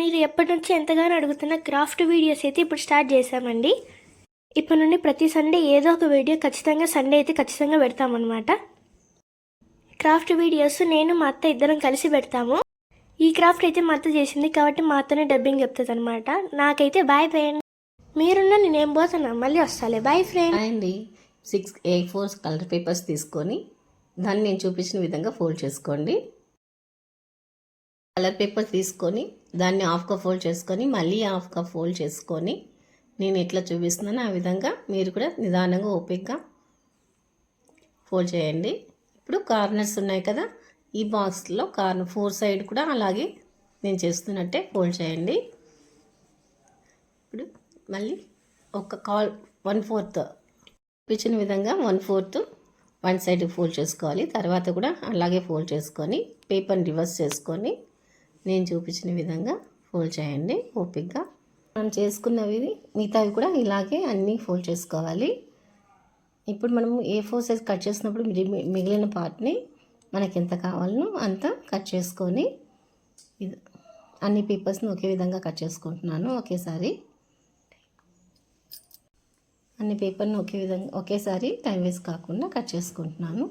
మీరు ఎప్పటి నుంచి ఎంతగానో అడుగుతున్న క్రాఫ్ట్ వీడియోస్ అయితే ఇప్పుడు స్టార్ట్ చేశామండి. ఇప్పటి నుండి ప్రతి సండే ఏదో ఒక వీడియో ఖచ్చితంగా సండే అయితే ఖచ్చితంగా పెడతామన్నమాట. క్రాఫ్ట్ వీడియోస్ నేను మా అత్త ఇద్దరం కలిసి పెడతాము. ఈ క్రాఫ్ట్ అయితే మా అత్త చేసింది కాబట్టి మా అత్తనే డబ్బింగ్ చెప్తుంది అనమాట. నాకైతే బాయ్ ఫ్రెండ్, మీరున్నా నేనేం పోతున్నా, మళ్ళీ వస్తాలే, బాయ్ ఫ్రెండ్. అండి 6 A4 కలర్ పేపర్స్ తీసుకొని దాన్ని నేను చూపించిన విధంగా ఫోల్డ్ చేసుకోండి. కలర్ పేపర్ తీసుకొని దాన్ని హాఫ్గా ఫోల్డ్ చేసుకొని మళ్ళీ హాఫ్గా ఫోల్డ్ చేసుకొని నేను ఎట్లా చూపిస్తున్నానో ఆ విధంగా మీరు కూడా నిదానంగా ఓపికగా ఫోల్డ్ చేయండి. ఇప్పుడు కార్నర్స్ ఉన్నాయి కదా, ఈ బాక్స్లో కార్నర్ 4 సైడ్ కూడా అలాగే నేను చేస్తున్నట్టే ఫోల్డ్ చేయండి. ఇప్పుడు మళ్ళీ ఒక 1/4 చూపించిన విధంగా 1/4 వన్ సైడ్ ఫోల్డ్ చేసుకోవాలి. తర్వాత కూడా అలాగే ఫోల్డ్ చేసుకొని పేపర్ని రివర్స్ చేసుకొని నేను చూపించిన విధంగా ఫోల్డ్ చేయండి ఓపిక్గా. మనం చేసుకున్నవి మిగతావి కూడా ఇలాగే అన్నీ ఫోల్డ్ చేసుకోవాలి. ఇప్పుడు మనం A4 సైజ్ కట్ చేసినప్పుడు మిగిలిన పార్ట్ని మనకి ఎంత కావాలనో అంత కట్ చేసుకొని అన్ని పేపర్స్ని ఒకే విధంగా కట్ చేసుకుంటున్నాను. అన్ని పేపర్ని ఒకేసారి టైం వేస్ట్ కాకుండా కట్ చేసుకుంటున్నాను.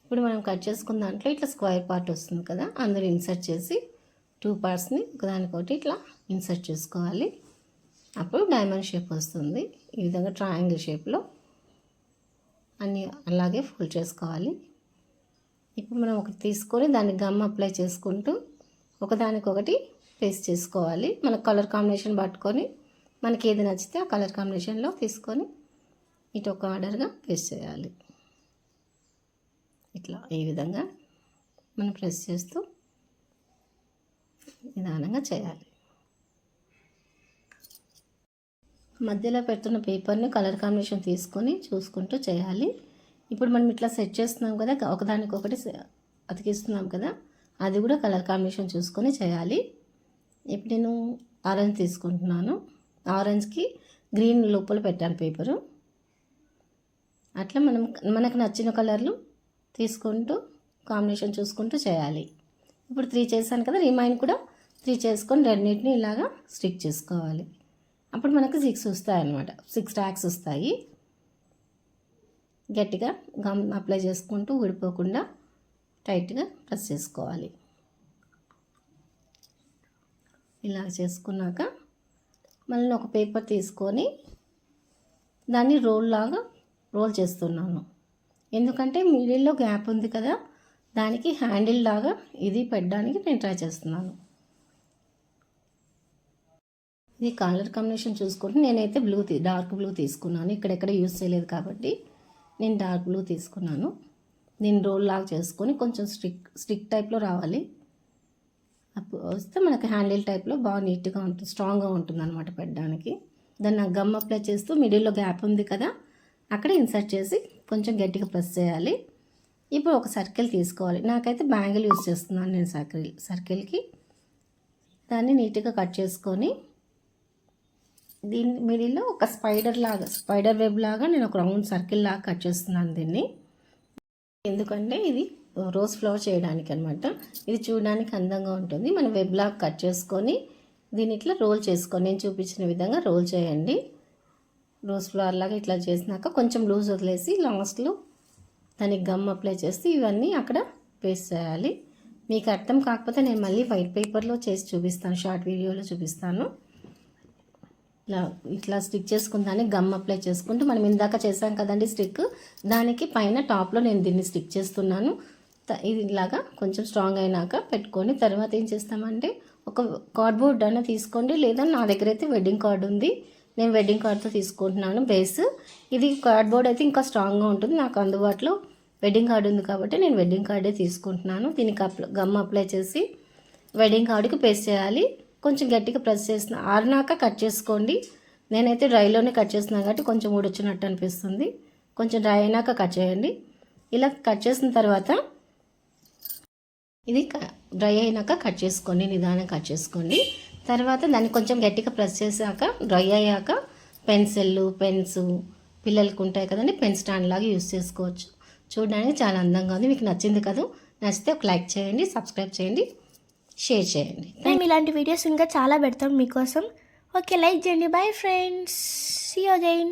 ఇప్పుడు మనం కట్ చేసుకున్న దాంట్లో ఇట్లా స్క్వేర్ పార్ట్ వస్తుంది కదా, అందులో ఇన్సర్ట్ చేసి 2 పార్ట్స్ని ఒకదానికొకటి ఇట్లా ఇన్సర్ట్ చేసుకోవాలి. అప్పుడు డైమండ్ షేప్ వస్తుంది. ఈ విధంగా ట్రయాంగిల్ షేప్లో అన్నీ అలాగే ఫోల్డ్ చేసుకోవాలి. ఇప్పుడు మనం ఒకటి తీసుకొని దానికి గమ్ అప్లై చేసుకుంటూ ఒకదానికొకటి పేస్ట్ చేసుకోవాలి. మన కలర్ కాంబినేషన్ పట్టుకొని మనకి ఏది నచ్చితే ఆ కలర్ కాంబినేషన్లో తీసుకొని ఇటు ఒక ఆర్డర్గా పేస్ట్ చేయాలి. ఇట్లా ఈ విధంగా మనం ప్రెస్ చేస్తూ నిదానంగా చేయాలి. మధ్యలో పెడుతున్న పేపర్ని కలర్ కాంబినేషన్ తీసుకొని చూసుకుంటూ చేయాలి. ఇప్పుడు మనం ఇట్లా సెట్ చేస్తున్నాం కదా, ఒకదానికొకటి అతికిస్తున్నాం కదా, అది కూడా కలర్ కాంబినేషన్ చూసుకొని చేయాలి. ఇప్పుడు నేను ఆరెంజ్ తీసుకుంటున్నాను. ఆరెంజ్కి గ్రీన్ లోపల పెట్టాను పేపరు. అట్లా మనకు నచ్చిన కలర్లు తీసుకుంటూ కాంబినేషన్ చూసుకుంటూ చేయాలి. ఇప్పుడు 3 చేశాను కదా, రిమైన్ కూడా 3 చేసుకొని రెండింటిని ఇలాగా స్టిక్ చేసుకోవాలి. అప్పుడు మనకు 6 వస్తాయి అన్నమాట. 6 ట్యాక్స్ వస్తాయి. గట్టిగా గమ్ అప్లై చేసుకుంటూ ఊడిపోకుండా టైట్గా ప్రెస్ చేసుకోవాలి. ఇలా చేసుకున్నాక మళ్ళీ ఒక పేపర్ తీసుకొని దాన్ని రోల్ చేస్తున్నాను. ఎందుకంటే మిడిల్లో గ్యాప్ ఉంది కదా, దానికి హ్యాండిల్ లాగా ఇది పెట్టడానికి నేను ట్రై చేస్తున్నాను. ఇది కలర్ కాంబినేషన్ చూసుకుంటే నేనైతే డార్క్ బ్లూ తీసుకున్నాను. ఇక్కడెక్కడ యూజ్ చేయలేదు కాబట్టి నేను డార్క్ బ్లూ తీసుకున్నాను. దీన్ని రోల్ లాగా చేసుకొని కొంచెం స్టిక్ టైప్లో రావాలి. అప్పుడు వస్తే మనకి హ్యాండిల్ టైప్లో బాగా నీట్గా ఉంటుంది, స్ట్రాంగ్గా ఉంటుంది అనమాట పెట్టడానికి. దాన్ని గమ్ అప్లై చేస్తూ మిడిల్లో గ్యాప్ ఉంది కదా, అక్కడ ఇన్సర్ట్ చేసి కొంచెం గట్టిగా ప్రెస్ చేయాలి. ఇప్పుడు ఒక సర్కిల్ తీసుకోవాలి. నాకైతే బ్యాంగిల్ యూజ్ చేస్తున్నాను నేను సర్కిల్కి. దాన్ని నీట్గా కట్ చేసుకొని దీని మిడిల్లో ఒక స్పైడర్ వెబ్ లాగా నేను ఒక రౌండ్ సర్కిల్ లాగా కట్ చేస్తున్నాను దీన్ని. ఎందుకంటే ఇది రోజ్ ఫ్లవర్ చేయడానికి అనమాట. ఇది చూడడానికి అందంగా ఉంటుంది. మనం వెబ్ లాగా కట్ చేసుకొని దీన్ని ఇట్లా రోల్ చేసుకొని నేను చూపించిన విధంగా రోల్ చేయండి. రోజ్ ఫ్లవర్ లాగా ఇట్లా చేసినాక కొంచెం లూజ్ వదిలేసి లాస్ట్లో దానికి గమ్ అప్లై చేసి ఇవన్నీ అక్కడ పేస్ట్ చేయాలి. మీకు అర్థం కాకపోతే నేను మళ్ళీ వైట్ పేపర్లో చేసి చూపిస్తాను, షార్ట్ వీడియోలో చూపిస్తాను. ఇట్లా స్టిక్ చేసుకున్న దాన్ని గమ్ అప్లై చేసుకుంటూ మనం ఇందాక చేసాం కదండి స్టిక్, దానికి పైన టాప్లో నేను దీన్ని స్టిక్ చేస్తున్నాను. ఇది ఇలాగా కొంచెం స్ట్రాంగ్ అయినాక పెట్టుకొని తర్వాత ఏం చేస్తామంటే ఒక కార్డ్బోర్డ్ అయినా తీసుకోండి, లేదా నా దగ్గర అయితే వెడ్డింగ్ కార్డ్ ఉంది, నేను వెడ్డింగ్ కార్డ్తో తీసుకుంటున్నాను బేస్. ఇది కార్డ్బోర్డ్ అయితే ఇంకా స్ట్రాంగ్గా ఉంటుంది, నాకు అందుబాటులో వెడ్డింగ్ కార్డ్ ఉంది కాబట్టి నేను వెడ్డింగ్ కార్డే తీసుకుంటున్నాను. దీనికి గమ్ అప్లై చేసి వెడ్డింగ్ కార్డుకి పేస్ట్ చేయాలి. కొంచెం గట్టిగా ప్రెస్ చేసిన ఆరినాక కట్ చేసుకోండి. నేనైతే డ్రైలోనే కట్ చేస్తున్నాను కాబట్టి కొంచెం ఊడొచ్చినట్టు అనిపిస్తుంది. కొంచెం డ్రై అయినాక కట్ చేయండి. ఇలా కట్ చేసిన తర్వాత ఇది డ్రై అయినాక కట్ చేసుకోండి, నిదానంగా కట్ చేసుకోండి. తర్వాత దాన్ని కొంచెం గట్టిగా ప్రెస్ చేశాక డ్రై అయ్యాక పెన్స్ పిల్లలకు ఉంటాయి కదండి, పెన్ స్టాండ్ లాగా యూస్ చేసుకోవచ్చు. చూడడానికి చాలా అందంగా ఉంది. మీకు నచ్చింది కదా, నచ్చితే ఒక లైక్ చేయండి, సబ్స్క్రైబ్ చేయండి. షేర్ చేయండి. మేము ఇలాంటి వీడియోస్ ఇంకా చాలా పెడతాం మీకోసం. ఓకే, లైక్ చేయండి. Bye friends, see you again.